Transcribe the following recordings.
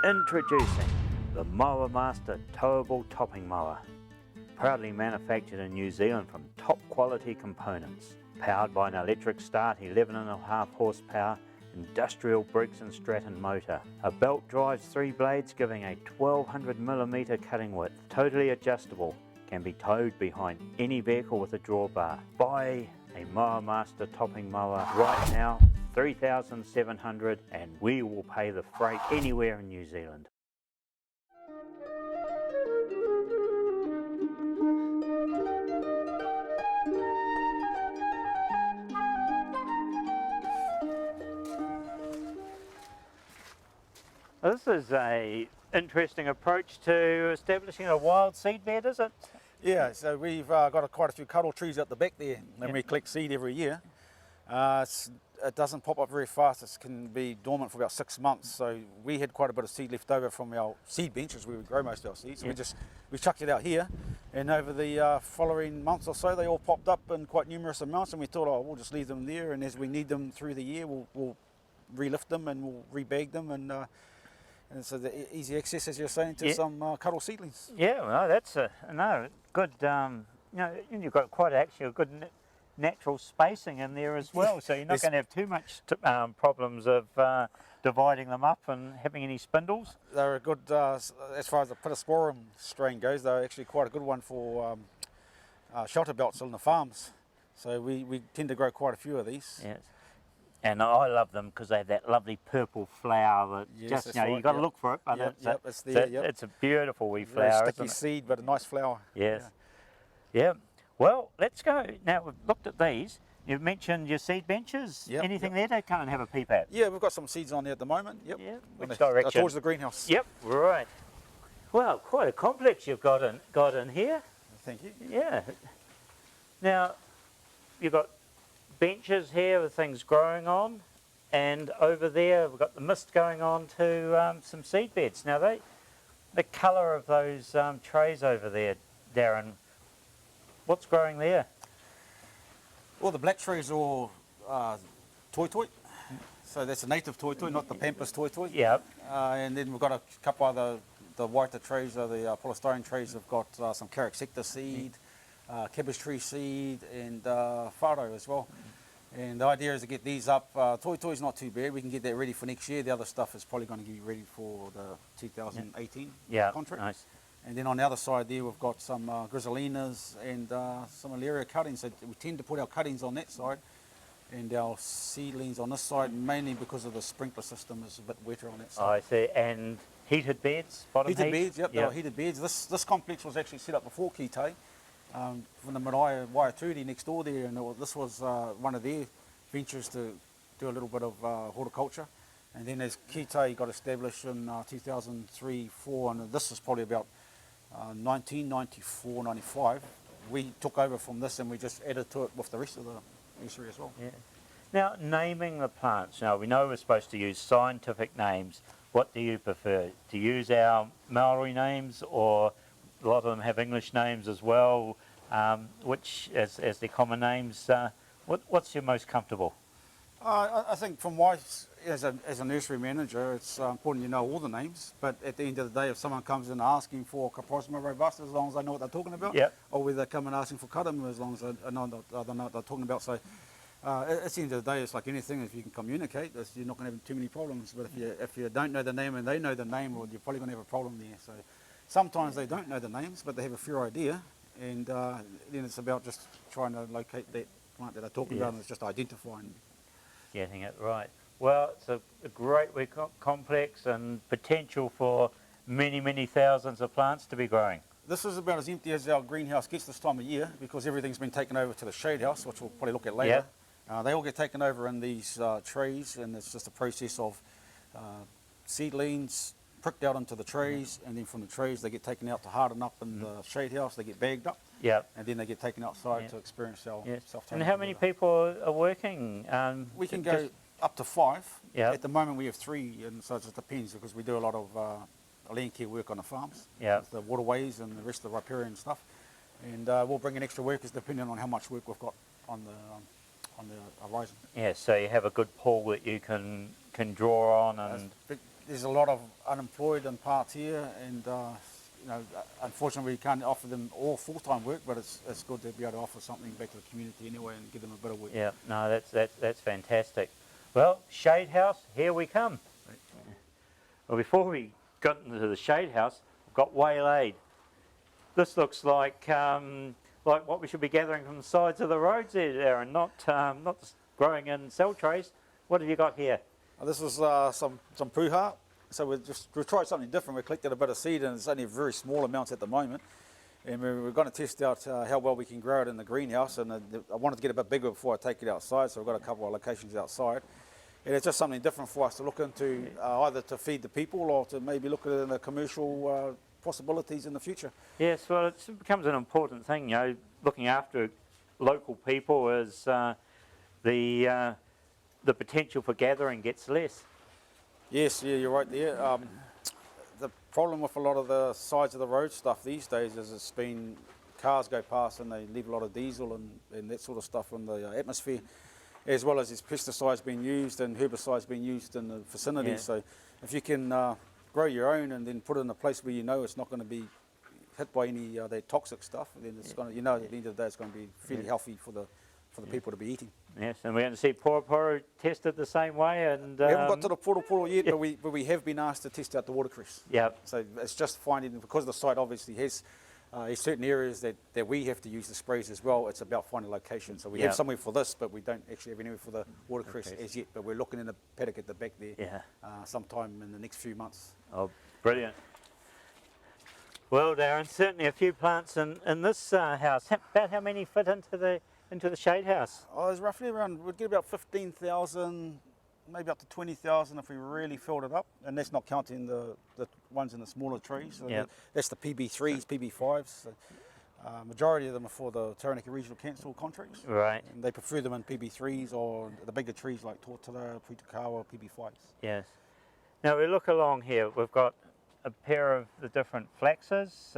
Introducing the Mower Master Towable Topping Mower. Proudly manufactured in New Zealand from top quality components. Powered by an electric start 11.5 horsepower industrial Briggs & Stratton motor. A belt drives 3 blades giving a 1200mm cutting width. Totally adjustable. Can be towed behind any vehicle with a drawbar. Buy a Mower Master Topping Mower right now, $3,700, and we will pay the freight anywhere in New Zealand. This is an interesting approach to establishing a wild seed bed, is it? Yeah, so we've got quite a few cuddle trees out the back there, and we collect seed every year. It doesn't pop up very fast. It can be dormant for about 6 months. So we had quite a bit of seed left over from our seed benches where we grow most of our seeds. So we chucked it out here, and over the following months or so, they all popped up in quite numerous amounts. And we thought, oh, we'll just leave them there, and as we need them through the year, we'll relift them and we'll rebag them, and so the easy access, as you're saying, to some cuddle seedlings. Yeah, well, that's a good. You've got quite actually a good natural spacing in there as well, so you're not going to have too much problems of dividing them up and having any spindles. They're a good, as far as the prt2 strain goes, they're actually quite a good one for shelter belts on the farms. So we tend to grow quite a few of these. Yes. And I love them because they have that lovely purple flower that just, you've got to look for it, but it's a beautiful wee flower. Very sticky seed, but a nice flower. Yes. Yeah. Well, let's go. Now, we've looked at these. You've mentioned your seed benches. Anything there to come and have a peep at? Yeah, we've got some seeds on there at the moment. Yep. Yeah. Which direction? Towards the greenhouse. Yep. Right. Well, quite a complex you've got in here. Thank you. Yeah. Now, you've got benches here with things growing on, and over there we've got the mist going on to some seed beds. Now, the colour of those trays over there, Darren, what's growing there? Well, the black trays are all toi toi. So that's a native toi toi, not the pampas toi toi. Yep. And then we've got a couple other, the whiter trays, the polystyrene trays have got some carrot sector seed, cabbage tree seed, and farro as well. And the idea is to get these up. Toi toi is not too bad. We can get that ready for next year. The other stuff is probably going to be ready for the 2018 contract. Nice. And then on the other side there, we've got some griselinas and some Alaria cuttings. So we tend to put our cuttings on that side, and our seedlings on this side, mainly because of the sprinkler system is a bit wetter on that side. I see. And heated beds, bottom heated beds, yep, they are heated beds. This complex was actually set up before Kii Tahi, from the Marae Waiaturi next door there, and this was one of their ventures to do a little bit of horticulture. And then as Kii Tahi got established in 2003-04, and this is probably about 1994-95, we took over from this and we just added to it with the rest of the nursery as well. Yeah. Now, naming the plants. Now, we know we're supposed to use scientific names. What do you prefer? To use our Maori names, or a lot of them have English names as well, which, as their common names, what's your most comfortable? I think from my, as a nursery manager, it's important you know all the names, but at the end of the day, if someone comes in asking for Caprosma robusta, as long as I know what they're talking about, or whether they come in asking for Kadam, as long as I know what they're talking about. So at the end of the day, it's like anything, if you can communicate, you're not going to have too many problems. But if you don't know the name and they know the name, well, you're probably going to have a problem there. So sometimes they don't know the names, but they have a fair idea, and then it's about just trying to locate that plant that they're talking about, and it's just identifying. Getting it right. Well, it's a great complex and potential for many, many thousands of plants to be growing. This is about as empty as our greenhouse gets this time of year, because everything's been taken over to the shade house, which we'll probably look at later. They all get taken over in these trays, and it's just a process of seedlings pricked out into the trays, and then from the trays they get taken out to harden up in the shade house. They get bagged up, and then they get taken outside to experience our self-taking. And how many people are working? We can go up to 5. At the moment we have 3, and so it just depends, because we do a lot of land care work on the farms, the waterways and the rest of the riparian stuff, and we'll bring in extra workers depending on how much work we've got on the horizon. Yeah, so you have a good pool that you can draw on, and there's a lot of unemployed and parts here, and you know, unfortunately we can't offer them all full-time work, but it's good to be able to offer something back to the community anyway and give them a bit of work. Yeah, no, that's fantastic. Well, shade house, here we come. Well, before we got into the shade house, got waylaid. This looks like what we should be gathering from the sides of the roads there, Darren, not just growing in cell trays. What have you got here? This is some puha. So we've tried something different. We collected a bit of seed, and it's only very small amounts at the moment. And we're going to test out how well we can grow it in the greenhouse. And I wanted to get a bit bigger before I take it outside, so we've got a couple of locations outside. And it's just something different for us to look into, either to feed the people or to maybe look at the commercial possibilities in the future. Yes, well, it becomes an important thing, you know, looking after local people as the potential for gathering gets less. Yes, yeah, you're right there. The problem with a lot of the sides of the road stuff these days is it's been cars go past and they leave a lot of diesel and that sort of stuff in the atmosphere, as well as there's pesticides being used and herbicides being used in the vicinity. Yeah. So if you can grow your own and then put it in a place where you know it's not going to be hit by any that toxic stuff, then it's going to, you know, at the end of the day it's going to be fairly healthy for the people to be eating. Yes, and we're going to see poro tested the same way. And We haven't got to the poro yet, but we have been asked to test out the watercress. Yeah. So it's just finding, because the site obviously has certain areas that we have to use the sprays as well. It's about finding location. So we have somewhere for this, but we don't actually have anywhere for the watercress as yet. But we're looking in the paddock at the back there sometime in the next few months. Oh, brilliant. Well, Darren, certainly a few plants in this house. About how many fit into the shade house? Oh, there's roughly around, we'd get about 15,000, maybe up to 20,000 if we really filled it up. And that's not counting the ones in the smaller trees. So that's the PB3s, PB5s. So, majority of them are for the Taranaki Regional Council contracts. Right. And they prefer them in PB3s or the bigger trees like Tortara, Pritakawa, PB5s. Yes. Now we look along here, we've got a pair of the different flaxes.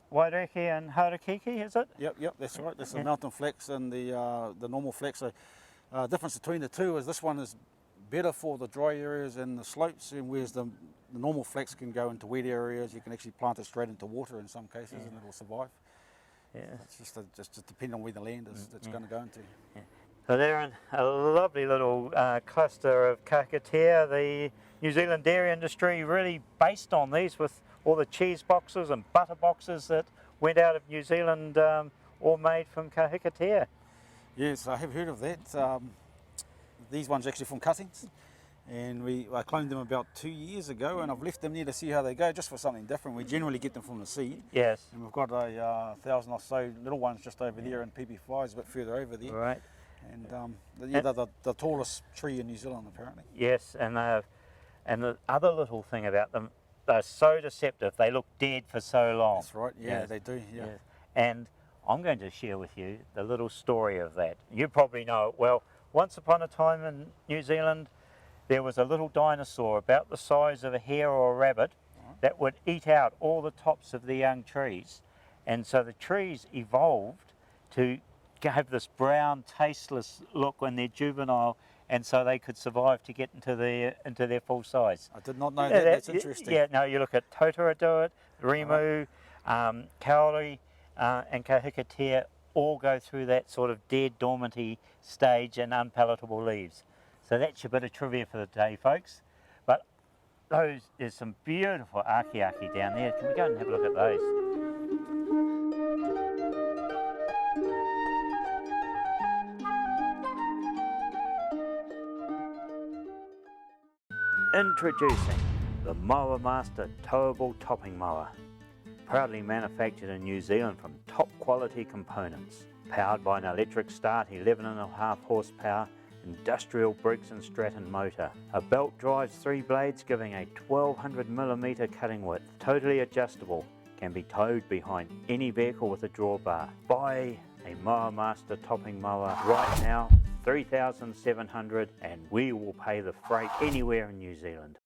Waireke and Harakiki, is it? Yep, that's right. That's the mountain flax and the normal flax. So, difference between the two is this one is better for the dry areas and the slopes, and whereas the normal flax can go into wet areas. You can actually plant it straight into water in some cases, and it will survive. Yeah. It's just depending on where the land is it's going to go into. Yeah. So they're a lovely little cluster of kakatea. The New Zealand dairy industry really based on these, with all the cheese boxes and butter boxes that went out of New Zealand, all made from kakatea. Yes, I have heard of that. These ones are actually from cuttings, and I cloned them about 2 years ago, and I've left them there to see how they go, just for something different. We generally get them from the seed. Yes. And we've got 1,000 or so little ones just over there in PB5s, a bit further over there. Right. And they're the tallest tree in New Zealand, apparently. Yes, and the other little thing about them, they're so deceptive. They look dead for so long. That's right. Yeah, they do. Yeah. Yes. And I'm going to share with you the little story of that. You probably know it well. Once upon a time in New Zealand, there was a little dinosaur about the size of a hare or a rabbit that would eat out all the tops of the young trees. And so the trees evolved to have this brown, tasteless look when they're juvenile, and so they could survive to get into their full size. I did not know that. That's interesting. Yeah, no, you look at Totara do it, Rimu, Kauri, and Kahikatea all go through that sort of dead, dormanty stage and unpalatable leaves. So that's your bit of trivia for the day, folks. But there's some beautiful aki down there. Can we go and have a look at those? Introducing the Mower Master Towable Topping Mower. Proudly manufactured in New Zealand from top quality components. Powered by an electric start 11.5 horsepower industrial Briggs & Stratton motor. A belt drives 3 blades giving a 1200mm cutting width. Totally adjustable. Can be towed behind any vehicle with a drawbar. Buy a Mower Master Topping Mower right now. $3,700 and we will pay the freight anywhere in New Zealand.